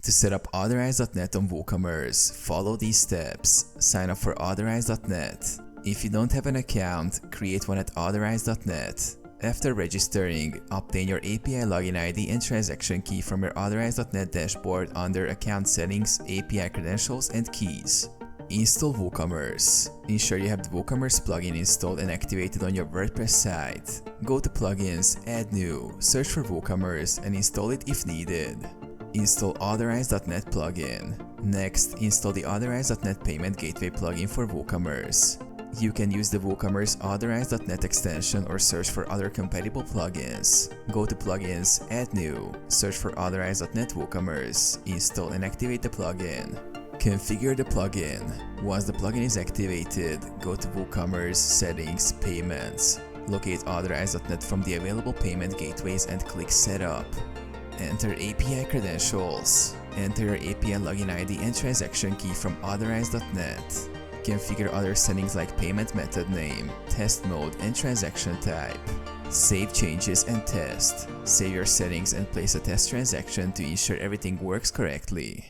To set up Authorize.net on WooCommerce, follow these steps. Sign up for Authorize.net. If you don't have an account, create one at Authorize.net. After registering, obtain your API login ID and transaction key from your Authorize.net dashboard under Account Settings, API Credentials, and Keys. Install WooCommerce. Ensure you have the WooCommerce plugin installed and activated on your WordPress site. Go to Plugins, Add New, search for WooCommerce, and install it if needed. Install Authorize.net plugin. Next, install the Authorize.net Payment Gateway plugin for WooCommerce. You can use the WooCommerce Authorize.net extension or search for other compatible plugins. Go to Plugins, Add New, search for Authorize.net WooCommerce, install and activate the plugin. Configure the plugin. Once the plugin is activated, go to WooCommerce, Settings, Payments. Locate Authorize.net from the available payment gateways and click Setup. Enter API credentials. Enter your API login ID and transaction key from Authorize.net. Configure other settings like payment method name, test mode, and transaction type. Save changes and test. Save your settings and place a test transaction to ensure everything works correctly.